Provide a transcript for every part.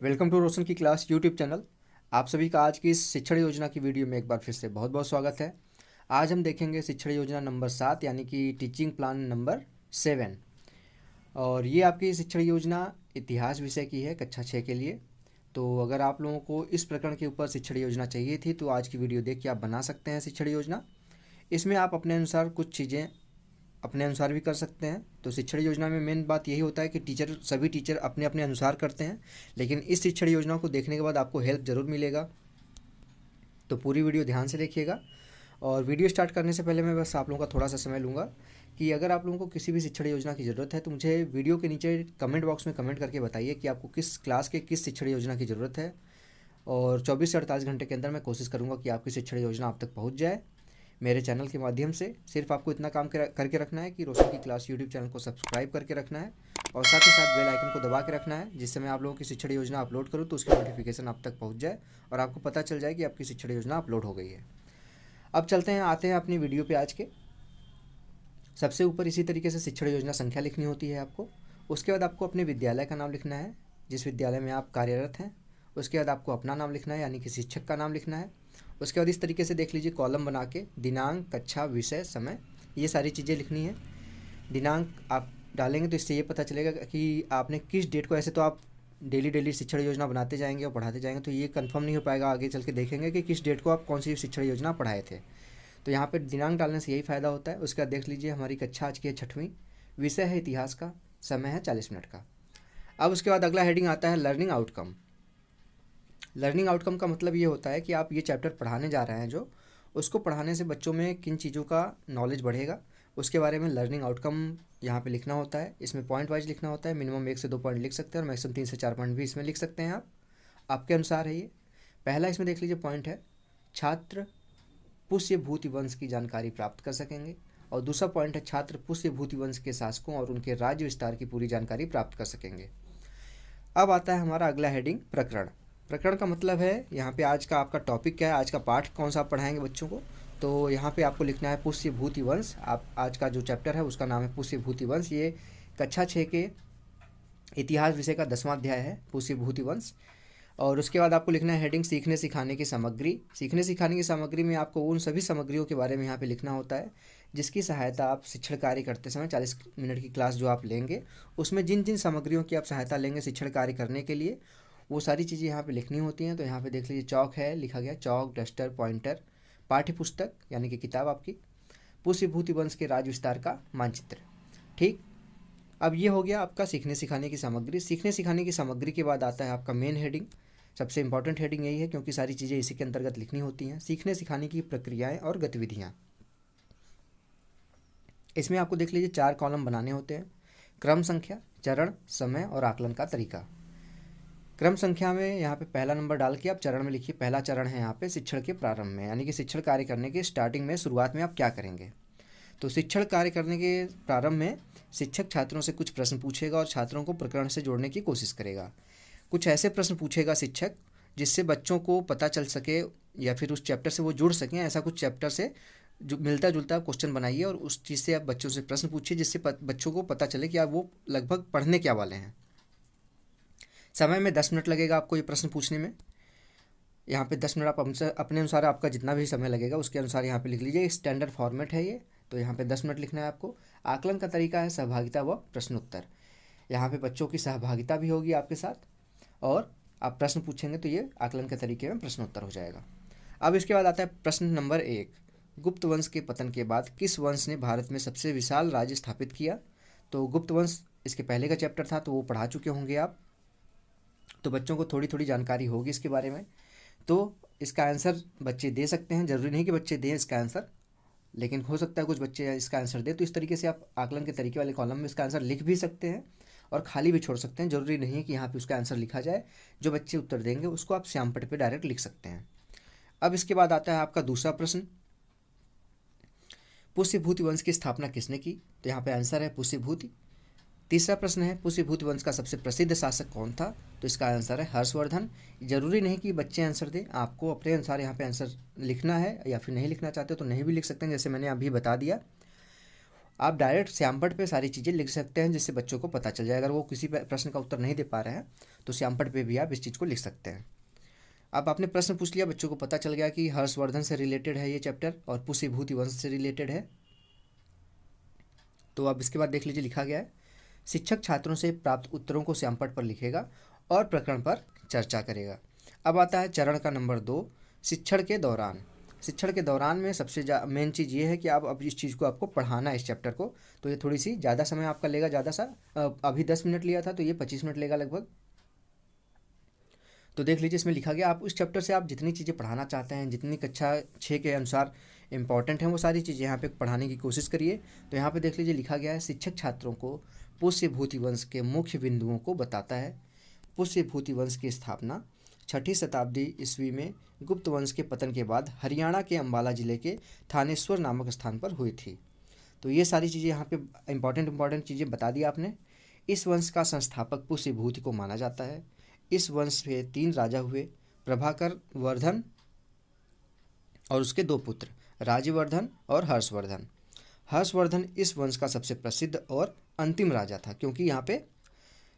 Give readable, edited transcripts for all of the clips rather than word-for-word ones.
Welcome to रोशन की class YouTube channel. आप सभी का आज की इस शिक्षण योजना की वीडियो में एक बार फिर से बहुत बहुत स्वागत है। आज हम देखेंगे शिक्षण योजना नंबर 7 यानी कि टीचिंग प्लान नंबर 7। और ये आपकी शिक्षण योजना इतिहास विषय की है कक्षा 6 के लिए। तो अगर आप लोगों को इस प्रकरण के ऊपर शिक्षण योजना चाहिए थी तो आज की वीडियो देख के आप बना सकते हैं शिक्षण योजना। इसमें आप अपने अनुसार कुछ चीज़ें अपने अनुसार भी कर सकते हैं। तो शिक्षण योजना में मेन बात यही होता है कि सभी टीचर अपने अपने अनुसार करते हैं, लेकिन इस शिक्षण योजना को देखने के बाद आपको हेल्प ज़रूर मिलेगा। तो पूरी वीडियो ध्यान से देखिएगा। और वीडियो स्टार्ट करने से पहले मैं बस आप लोगों का थोड़ा सा समय लूँगा कि अगर आप लोगों को किसी भी शिक्षण योजना की ज़रूरत है तो मुझे वीडियो के नीचे कमेंट बॉक्स में कमेंट करके बताइए कि आपको किस क्लास के किस शिक्षण योजना की ज़रूरत है। और 24 से 48 घंटे के अंदर मैं कोशिश करूँगा कि आपकी शिक्षण योजना आप तक पहुँच जाए मेरे चैनल के माध्यम से। सिर्फ आपको इतना काम करके रखना है कि रोशन की क्लास यूट्यूब चैनल को सब्सक्राइब करके रखना है और साथ ही साथ बेल आइकन को दबा के रखना है, जिससे मैं आप लोगों की शिक्षण योजना अपलोड करूँ तो उसकी नोटिफिकेशन आप तक पहुंच जाए और आपको पता चल जाए कि आपकी शिक्षण योजना अपलोड हो गई है। अब आते हैं अपनी वीडियो पे। आज के सबसे ऊपर इसी तरीके से शिक्षण योजना संख्या लिखनी होती है आपको। उसके बाद आपको अपने विद्यालय का नाम लिखना है, जिस विद्यालय में आप कार्यरत हैं। उसके बाद आपको अपना नाम लिखना है यानी कि शिक्षक का नाम लिखना है। उसके बाद इस तरीके से देख लीजिए कॉलम बना के दिनांक, कक्षा, विषय, समय, ये सारी चीज़ें लिखनी है। दिनांक आप डालेंगे तो इससे ये पता चलेगा कि आपने किस डेट को, ऐसे तो आप डेली शिक्षण योजना बनाते जाएंगे और पढ़ाते जाएंगे तो ये कंफर्म नहीं हो पाएगा। आगे चल के देखेंगे कि किस डेट को आप कौन सी शिक्षण योजना पढ़ाए थे। तो यहाँ पर दिनांक डालने से यही फ़ायदा होता है। उसके बाद देख लीजिए हमारी कक्षा आज की है 6वीं, विषय है इतिहास का, समय है 40 मिनट का। अब उसके बाद अगला हेडिंग आता है लर्निंग आउटकम। लर्निंग आउटकम का मतलब ये होता है कि आप ये चैप्टर पढ़ाने जा रहे हैं जो, उसको पढ़ाने से बच्चों में किन चीज़ों का नॉलेज बढ़ेगा उसके बारे में लर्निंग आउटकम यहाँ पे लिखना होता है। इसमें पॉइंट वाइज लिखना होता है। मिनिमम 1 से 2 पॉइंट लिख सकते हैं और मैक्सिमम 3 से 4 पॉइंट भी इसमें लिख सकते हैं आप, आपके अनुसार है ये। पहला इसमें देख लीजिए पॉइंट है छात्र पुष्य भूति वंश की जानकारी प्राप्त कर सकेंगे, और दूसरा पॉइंट है छात्र पुष्य भूति वंश के शासकों और उनके राज्य विस्तार की पूरी जानकारी प्राप्त कर सकेंगे। अब आता है हमारा अगला हेडिंग प्रकरण। प्रकरण का मतलब है यहाँ पे आज का आपका टॉपिक क्या है, आज का पाठ कौन सा आप पढ़ाएंगे बच्चों को। तो यहाँ पे आपको लिखना है पुष्य भूति वंश। आप आज का जो चैप्टर है उसका नाम है पुष्य भूति वंश। ये कक्षा 6 के इतिहास विषय का 10वां अध्याय है पुष्य भूति वंश। और उसके बाद आपको लिखना है हेडिंग सीखने सिखाने की सामग्री। सीखने सिखाने की सामग्री में आपको उन सभी सामग्रियों के बारे में यहाँ पे लिखना होता है जिसकी सहायता आप शिक्षण कार्य करते समय 40 मिनट की क्लास जो आप लेंगे उसमें जिन जिन सामग्रियों की आप सहायता लेंगे शिक्षण कार्य करने के लिए, वो सारी चीज़ें यहाँ पे लिखनी होती हैं। तो यहाँ पे देख लीजिए चौक है, लिखा गया चौक, डस्टर, पॉइंटर, पाठ्य पुस्तक यानी कि किताब आपकी, पुष्य भूति वंश के राज्य विस्तार का मानचित्र। ठीक, अब ये हो गया आपका सीखने सिखाने की सामग्री। सीखने सिखाने की सामग्री के बाद आता है आपका मेन हेडिंग। सबसे इंपॉर्टेंट हेडिंग यही है क्योंकि सारी चीज़ें इसी के अंतर्गत लिखनी होती हैं। सीखने सिखाने की प्रक्रियाएँ और गतिविधियाँ। इसमें आपको देख लीजिए 4 कॉलम बनाने होते हैं। क्रम संख्या, चरण, समय और आकलन का तरीका। क्रम संख्या में यहाँ पे पहला नंबर डाल के आप चरण में लिखिए। पहला चरण है यहाँ पे शिक्षण के प्रारंभ में, यानी कि शिक्षण कार्य करने के स्टार्टिंग में, शुरुआत में आप क्या करेंगे। तो शिक्षण कार्य करने के प्रारंभ में शिक्षक छात्रों से कुछ प्रश्न पूछेगा और छात्रों को प्रकरण से जोड़ने की कोशिश करेगा। कुछ ऐसे प्रश्न पूछेगा शिक्षक जिससे बच्चों को पता चल सके या फिर उस चैप्टर से वो जुड़ सकें। ऐसा कुछ चैप्टर से जो मिलता जुलता क्वेश्चन बनाइए और उस चीज़ से आप बच्चों से प्रश्न पूछिए जिससे बच्चों को पता चले कि आप वो लगभग पढ़ने क्या वाले हैं। समय में 10 मिनट लगेगा आपको ये प्रश्न पूछने में। यहाँ पे 10 मिनट आप अपने अनुसार आपका जितना भी समय लगेगा उसके अनुसार यहाँ पे लिख लीजिए। स्टैंडर्ड फॉर्मेट है ये, तो यहाँ पे 10 मिनट लिखना है आपको। आकलन का तरीका है सहभागिता व प्रश्नोत्तर। यहाँ पे बच्चों की सहभागिता भी होगी आपके साथ और आप प्रश्न पूछेंगे तो ये आकलन के तरीके में प्रश्नोत्तर हो जाएगा। अब इसके बाद आता है प्रश्न नंबर 1। गुप्त वंश के पतन के बाद किस वंश ने भारत में सबसे विशाल राज्य स्थापित किया। तो गुप्त वंश इसके पहले का चैप्टर था तो वो पढ़ा चुके होंगे आप, तो बच्चों को थोड़ी थोड़ी जानकारी होगी इसके बारे में। तो इसका आंसर बच्चे दे सकते हैं, ज़रूरी नहीं कि बच्चे दें इसका आंसर, लेकिन हो सकता है कुछ बच्चे इसका आंसर दें। तो इस तरीके से आप आकलन के तरीके वाले कॉलम में इसका आंसर लिख भी सकते हैं और खाली भी छोड़ सकते हैं। ज़रूरी नहीं है कि यहाँ पे उसका आंसर लिखा जाए। जो बच्चे उत्तर देंगे उसको आप श्यामपट्ट पे डायरेक्ट लिख सकते हैं। अब इसके बाद आता है आपका दूसरा प्रश्न, पुष्य भूति वंश की स्थापना किसने की। तो यहाँ पे आंसर है पुष्य भूति। तीसरा प्रश्न है पुष्य भूति वंश का सबसे प्रसिद्ध शासक कौन था। तो इसका आंसर है हर्षवर्धन। जरूरी नहीं कि बच्चे आंसर दें, आपको अपने अनुसार यहाँ पे आंसर लिखना है, या फिर नहीं लिखना चाहते तो नहीं भी लिख सकते हैं जैसे मैंने अभी बता दिया। आप डायरेक्ट श्यामपट्ट पे सारी चीज़ें लिख सकते हैं, जिससे बच्चों को पता चल जाए। अगर वो किसी प्रश्न का उत्तर नहीं दे पा रहे हैं तो श्यामपट्ट पे भी आप इस चीज़ को लिख सकते हैं। अब आपने प्रश्न पूछ लिया, बच्चों को पता चल गया कि हर्षवर्धन से रिलेटेड है ये चैप्टर और पुष्य विभूति वंश से रिलेटेड है। तो अब इसके बाद देख लीजिए, लिखा गया है शिक्षक छात्रों से प्राप्त उत्तरों को श्यामपट्ट पर लिखेगा और प्रकरण पर चर्चा करेगा। अब आता है चरण का नंबर 2, शिक्षण के दौरान। शिक्षण के दौरान में सबसे मेन चीज़ ये है कि आप अब इस चीज़ को आपको पढ़ाना है, इस चैप्टर को। तो ये थोड़ी सी ज़्यादा समय आपका लेगा, ज़्यादा सा। अभी 10 मिनट लिया था तो ये 25 मिनट लेगा लगभग। तो देख लीजिए, इसमें लिखा गया आप उस चैप्टर से आप जितनी चीज़ें पढ़ाना चाहते हैं, जितनी कक्षा 6 के अनुसार इंपॉर्टेंट हैं, वो सारी चीज़ें यहाँ पे पढ़ाने की कोशिश करिए। तो यहाँ पे देख लीजिए, लिखा गया है शिक्षक छात्रों को पुष्य विभूति वंश के मुख्य बिंदुओं को बताता है। पुष्य विभूति वंश की स्थापना 6ठी शताब्दी ईस्वी में गुप्त वंश के पतन के बाद हरियाणा के अम्बाला जिले के थानेश्वर नामक स्थान पर हुई थी। तो ये सारी चीज़ें यहाँ पे इंपॉर्टेंट चीज़ें बता दी आपने। इस वंश का संस्थापक पुष्य विभूति को माना जाता है। इस वंश से 3 राजा हुए, प्रभाकर, वर्धन और उसके 2 पुत्र राज्यवर्धन और हर्षवर्धन। हर्षवर्धन इस वंश का सबसे प्रसिद्ध और अंतिम राजा था, क्योंकि यहाँ पे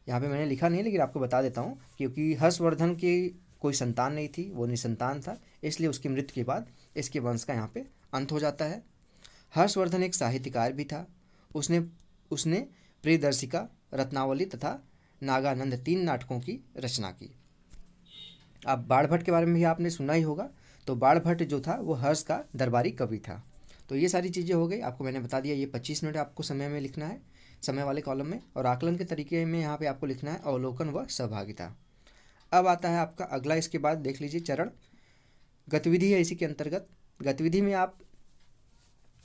मैंने लिखा नहीं, लेकिन आपको बता देता हूँ, क्योंकि हर्षवर्धन की कोई संतान नहीं थी, वो निसंतान था, इसलिए उसकी मृत्यु के बाद इसके वंश का यहाँ पे अंत हो जाता है। हर्षवर्धन एक साहित्यकार भी था। उसने प्रियदर्शिका, रत्नावली तथा नागानंद 3 नाटकों की रचना की। अब बाणभट्ट के बारे में भी आपने सुना ही होगा। तो बाणभट्ट जो था वो हर्ष का दरबारी कवि था। तो ये सारी चीज़ें हो गई, आपको मैंने बता दिया। ये 25 मिनट आपको समय में लिखना है, समय वाले कॉलम में। और आकलन के तरीके में यहाँ पे आपको लिखना है अवलोकन व सहभागिता। अब आता है आपका अगला, इसके बाद देख लीजिए चरण गतिविधि है। इसी के अंतर्गत गतिविधि में आप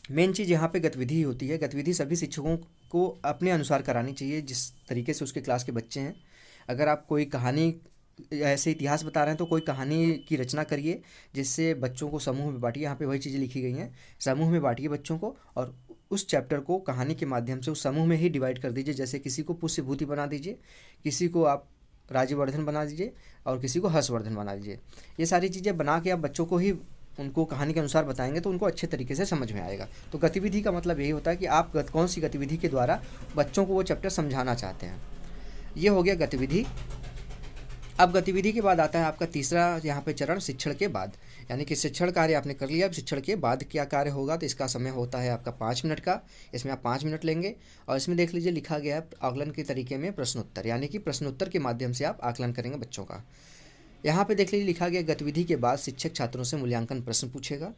मेन चीज़ यहाँ पे गतिविधि होती है। गतिविधि सभी शिक्षकों को अपने अनुसार करानी चाहिए, जिस तरीके से उसके क्लास के बच्चे हैं। अगर आप कोई कहानी, ऐसे इतिहास बता रहे हैं, तो कोई कहानी की रचना करिए, जिससे बच्चों को समूह में बांटिए। यहाँ पे वही चीज़ें लिखी गई हैं, समूह में बांटिए बच्चों को, और उस चैप्टर को कहानी के माध्यम से उस समूह में ही डिवाइड कर दीजिए। जैसे किसी को पुष्य विभूति बना दीजिए, किसी को आप राज्यवर्धन बना दीजिए और किसी को हर्षवर्धन बना दीजिए। ये सारी चीज़ें बना के आप बच्चों को ही उनको कहानी के अनुसार बताएंगे तो उनको अच्छे तरीके से समझ में आएगा। तो गतिविधि का मतलब यही होता है कि आप कौन सी गतिविधि के द्वारा बच्चों को वो चैप्टर समझाना चाहते हैं। ये हो गया गतिविधि। अब गतिविधि के बाद आता है आपका तीसरा यहाँ पे चरण, शिक्षण के बाद। यानी कि शिक्षण कार्य आपने कर लिया, अब शिक्षण के बाद क्या कार्य होगा, तो इसका समय होता है आपका 5 मिनट का। इसमें आप 5 मिनट लेंगे और इसमें देख लीजिए लिखा गया है आकलन के तरीके में प्रश्नोत्तर, यानी कि प्रश्नोत्तर के माध्यम से आप आकलन करेंगे बच्चों का। यहाँ पे देख लीजिए लिखा गया गतिविधि के बाद शिक्षक छात्रों से मूल्यांकन प्रश्न पूछेगा।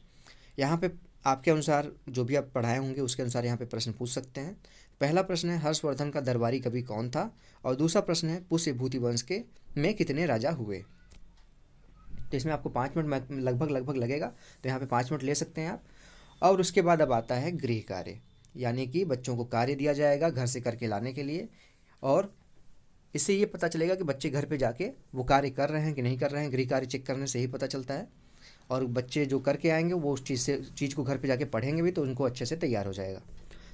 यहाँ पे आपके अनुसार जो भी आप पढ़ाए होंगे उसके अनुसार यहाँ पे प्रश्न पूछ सकते हैं। पहला प्रश्न है हर्षवर्धन का दरबारी कवि कौन था, और दूसरा प्रश्न है पुष्य विभूति वंश के में कितने राजा हुए। तो इसमें आपको 5 मिनट लगभग लगेगा, तो यहाँ पे 5 मिनट ले सकते हैं आप। और उसके बाद अब आता है गृह कार्य, यानी कि बच्चों को कार्य दिया जाएगा घर से करके लाने के लिए, और इससे ये पता चलेगा कि बच्चे घर पे जाके वो कार्य कर रहे हैं कि नहीं कर रहे हैं। गृह कार्य चेक करने से ही पता चलता है। और बच्चे जो करके आएंगे वो उस चीज़ को घर पे जाके पढ़ेंगे भी, तो उनको अच्छे से तैयार हो जाएगा।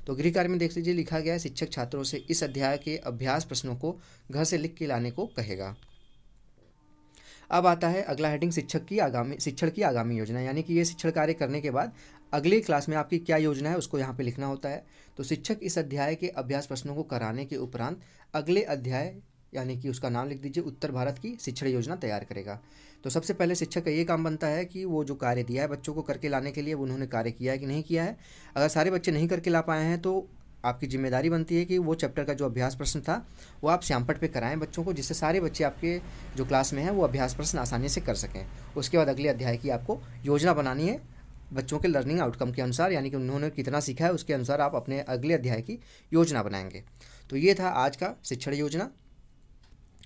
तो गृह कार्य में देख लीजिए लिखा गया है शिक्षक छात्रों से इस अध्याय के अभ्यास प्रश्नों को घर से लिख के लाने को कहेगा। अब आता है अगला हेडिंग, शिक्षण की आगामी योजना, यानी कि ये शिक्षण कार्य करने के बाद अगले क्लास में आपकी क्या योजना है उसको यहाँ पे लिखना होता है। तो शिक्षक इस अध्याय के अभ्यास प्रश्नों को कराने के उपरांत अगले अध्याय, यानी कि उसका नाम लिख दीजिए, उत्तर भारत की शिक्षण योजना तैयार करेगा। तो सबसे पहले शिक्षक का ये काम बनता है कि वो जो कार्य दिया है बच्चों को करके लाने के लिए, वो उन्होंने कार्य किया है कि नहीं किया है। अगर सारे बच्चे नहीं करके ला पाए हैं तो आपकी जिम्मेदारी बनती है कि वो चैप्टर का जो अभ्यास प्रश्न था वो आप श्यामपट्ट पे कराएं बच्चों को, जिससे सारे बच्चे आपके जो क्लास में हैं वो अभ्यास प्रश्न आसानी से कर सकें। उसके बाद अगले अध्याय की आपको योजना बनानी है बच्चों के लर्निंग आउटकम के अनुसार, यानी कि उन्होंने कितना सीखा है उसके अनुसार आप अपने अगले अध्याय की योजना बनाएंगे। तो ये था आज का शिक्षण योजना।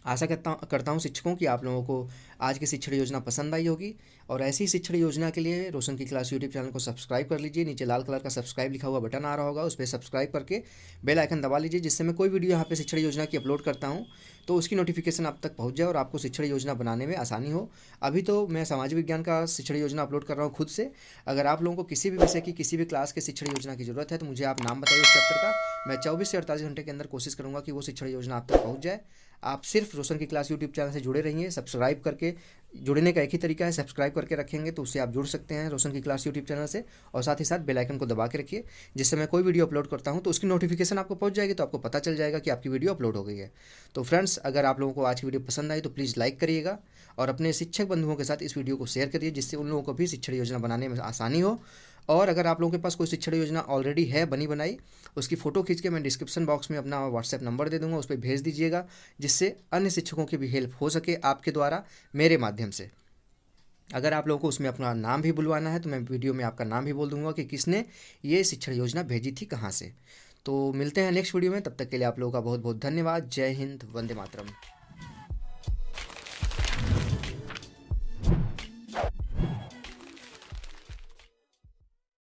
आशा करता हूँ शिक्षकों की आप लोगों को आज की शिक्षण योजना पसंद आई होगी। और ऐसी शिक्षण योजना के लिए रोशन की क्लास यूट्यूब चैनल को सब्सक्राइब कर लीजिए। नीचे लाल कलर का सब्सक्राइब लिखा हुआ बटन आ रहा होगा, उस पर सब्सक्राइब करके बेल आइकन दबा लीजिए, जिससे मैं कोई वीडियो यहाँ पे शिक्षण योजना की अपलोड करता हूँ तो उसकी नोटिफिकेशन आप तक पहुँच जाए और आपको शिक्षण योजना बनाने में आसानी हो। अभी तो मैं सामाजिक विज्ञान का शिक्षण योजना अपलोड कर रहा हूँ खुद से। अगर आप लोगों को किसी भी विषय की किसी भी क्लास के शिक्षण योजना की जरूरत है तो मुझे आप नाम बताइए उस चैप्टर का। मैं 24 से 48 घंटे के अंदर कोशिश करूँगा कि वो शिक्षण योजना आप तक पहुँच जाए। आप सिर्फ रोशन की क्लास यूट्यूब चैनल से जुड़े रहिए, सब्सक्राइब करके से जुड़ने का एक ही तरीका है, सब्सक्राइब करके रखेंगे तो उससे आप जुड़ सकते हैं रोशन की क्लास यूट्यूब चैनल से। और साथ ही साथ बेल आइकन को दबा के रखिए, जिससे मैं कोई वीडियो अपलोड करता हूं तो उसकी नोटिफिकेशन आपको पहुंच जाएगी, तो आपको पता चल जाएगा कि आपकी वीडियो अपलोड हो गई है। तो फ्रेंड्स, अगर आप लोगों को आज की वीडियो पसंद आई तो प्लीज़ लाइक करिएगा और अपने शिक्षक बंधुओं के साथ इस वीडियो को शेयर करिए, जिससे उन लोगों को भी शिक्षण योजना बनाने में आसानी हो। और अगर आप लोगों के पास कोई शिक्षण योजना ऑलरेडी है बनी बनाई, उसकी फ़ोटो खींच के मैं डिस्क्रिप्शन बॉक्स में अपना व्हाट्सएप नंबर दे दूंगा, उस पर भेज दीजिएगा, जिससे अन्य शिक्षकों की भी हेल्प हो सके आपके द्वारा मेरे माध्यम से। अगर आप लोगों को उसमें अपना नाम भी बुलवाना है तो मैं वीडियो में आपका नाम भी बोल दूंगा कि किसने ये शिक्षण योजना भेजी थी, कहाँ से। तो मिलते हैं नेक्स्ट वीडियो में, तब तक के लिए आप लोगों का बहुत बहुत धन्यवाद। जय हिंद, वंदे मातरम।